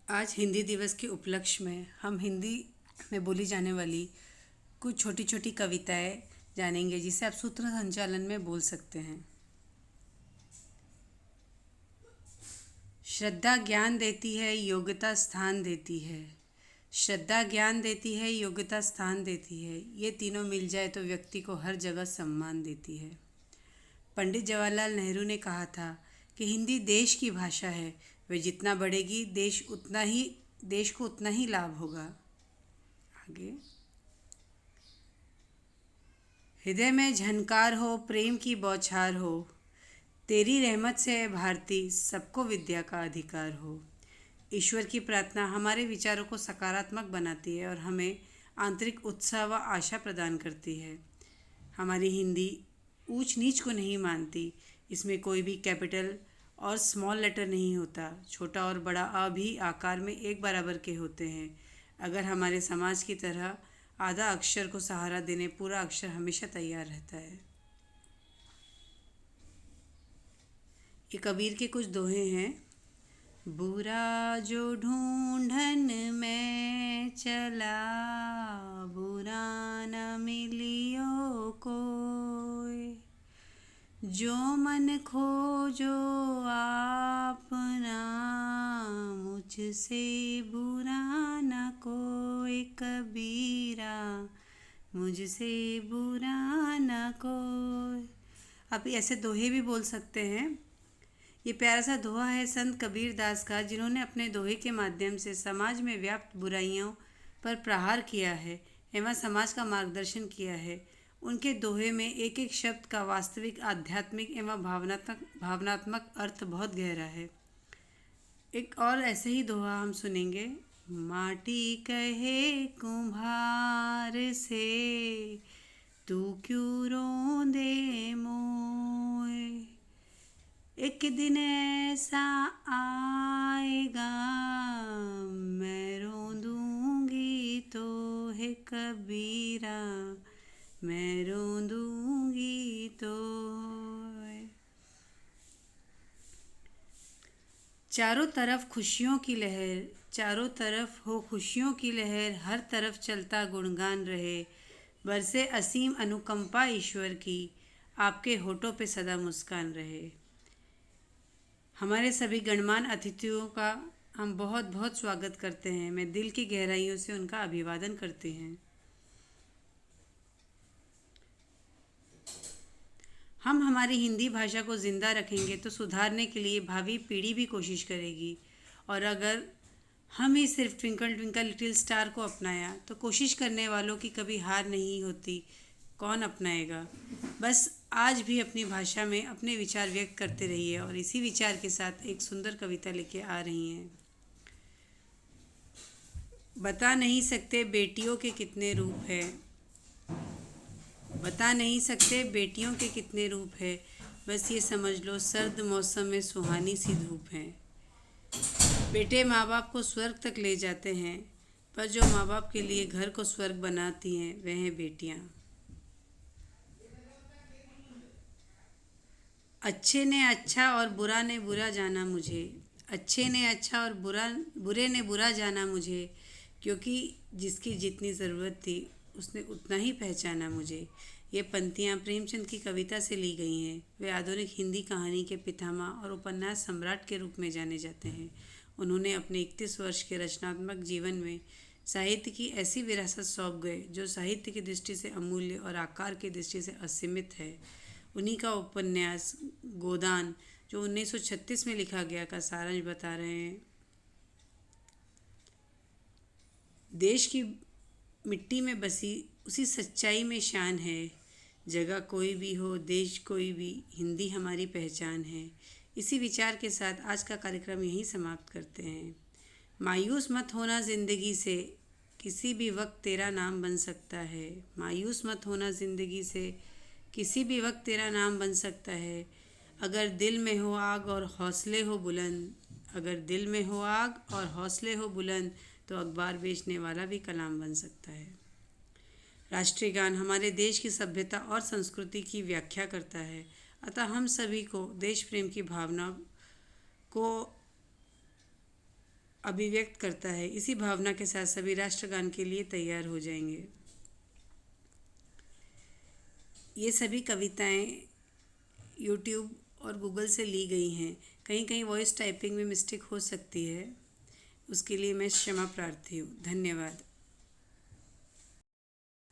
आज हिंदी दिवस के उपलक्ष्य में हम हिंदी में बोली जाने वाली कुछ छोटी छोटी कविताएं जानेंगे जिसे आप सूत्र संचालन में बोल सकते हैं। श्रद्धा ज्ञान देती है, योग्यता स्थान देती है। श्रद्धा ज्ञान देती है, योग्यता स्थान देती है। ये तीनों मिल जाए तो व्यक्ति को हर जगह सम्मान देती है। पंडित जवाहरलाल नेहरू ने कहा था कि हिंदी देश की भाषा है। वह जितना बढ़ेगी देश को उतना ही लाभ होगा। आगे, हृदय में झनकार हो, प्रेम की बौछार हो। तेरी रहमत से है भारती, सबको विद्या का अधिकार हो। ईश्वर की प्रार्थना हमारे विचारों को सकारात्मक बनाती है और हमें आंतरिक उत्साह व आशा प्रदान करती है। हमारी हिंदी ऊंच नीच को नहीं मानती। इसमें कोई भी कैपिटल और स्मॉल लेटर नहीं होता। छोटा और बड़ा अ भी आकार में एक बराबर के होते हैं। अगर हमारे समाज की तरह आधा अक्षर को सहारा देने पूरा अक्षर हमेशा तैयार रहता है। ये कबीर के कुछ दोहे हैं। बुरा जो ढूंढन में चला, बुरा न मिलियो कोई। जो मन खोजो आपना, मुझसे बुरा न कोई कबीरा, मुझसे बुरा न कोई। आप ऐसे दोहे भी बोल सकते हैं। ये प्यारा सा दोहा है संत कबीर दास का, जिन्होंने अपने दोहे के माध्यम से समाज में व्याप्त बुराइयों पर प्रहार किया है एवं समाज का मार्गदर्शन किया है। उनके दोहे में एक एक शब्द का वास्तविक आध्यात्मिक एवं भावनात्मक अर्थ बहुत गहरा है। एक और ऐसे ही दोहा हम सुनेंगे। माटी कहे कुम्हार से, तू क्यों रोंदे मोए। एक दिन ऐसा आएगा, मैं रोंदूंगी तो है कबीरा, मैं रोंदूंगी तो। चारों तरफ खुशियों की लहर, चारों तरफ हो खुशियों की लहर, हर तरफ चलता गुणगान रहे। बरसे असीम अनुकंपा ईश्वर की, आपके होठों पे सदा मुस्कान रहे। हमारे सभी गणमान्य अतिथियों का हम बहुत बहुत स्वागत करते हैं। मैं दिल की गहराइयों से उनका अभिवादन करती हैं। हम हमारी हिंदी भाषा को ज़िंदा रखेंगे तो सुधारने के लिए भावी पीढ़ी भी कोशिश करेगी। और अगर हम ही सिर्फ ट्विंकल ट्विंकल लिटिल स्टार को अपनाया तो कोशिश करने वालों की कभी हार नहीं होती। कौन अपनाएगा। बस आज भी अपनी भाषा में अपने विचार व्यक्त करते रहिए। और इसी विचार के साथ एक सुंदर कविता लेके आ रही हैं। बता नहीं सकते बेटियों के कितने रूप है, बता नहीं सकते बेटियों के कितने रूप है। बस ये समझ लो सर्द मौसम में सुहानी सी धूप है। बेटे माँ बाप को स्वर्ग तक ले जाते हैं, पर जो माँ बाप के लिए घर को स्वर्ग बनाती हैं वह हैं बेटियाँ। अच्छे ने अच्छा और बुरा ने बुरा जाना मुझे, अच्छे ने अच्छा और बुरे ने बुरा जाना मुझे। क्योंकि जिसकी जितनी ज़रूरत थी उसने उतना ही पहचाना मुझे। ये पंक्तियाँ प्रेमचंद की कविता से ली गई हैं। वे आधुनिक हिंदी कहानी के पितामह और उपन्यास सम्राट के रूप में जाने जाते हैं। उन्होंने अपने 31 वर्ष के रचनात्मक जीवन में साहित्य की ऐसी विरासत सौंप गए जो साहित्य की दृष्टि से अमूल्य और आकार की दृष्टि से असीमित है। उन्हीं का उपन्यास गोदान, जो 1936 में लिखा गया, का सारांश बता रहे हैं। देश की मिट्टी में बसी उसी सच्चाई में शान है। जगह कोई भी हो, देश कोई भी, हिंदी हमारी पहचान है। इसी विचार के साथ आज का कार्यक्रम यहीं समाप्त करते हैं। मायूस मत होना ज़िंदगी से, किसी भी वक्त तेरा नाम बन सकता है। मायूस मत होना ज़िंदगी से, किसी भी वक्त तेरा नाम बन सकता है। अगर दिल में हो आग और हौसले हो बुलंद, अगर दिल में हो आग और हौसले हो बुलंद, तो अखबार बेचने वाला भी कलाम बन सकता है। राष्ट्रीय गान हमारे देश की सभ्यता और संस्कृति की व्याख्या करता है। अतः हम सभी को देश प्रेम की भावना को अभिव्यक्त करता है। इसी भावना के साथ सभी राष्ट्रगान के लिए तैयार हो जाएंगे। ये सभी कविताएं यूट्यूब और गूगल से ली गई हैं। कहीं कहीं वॉइस टाइपिंग में मिस्टेक हो सकती है, उसके लिए मैं क्षमा प्रार्थी हूँ। धन्यवाद।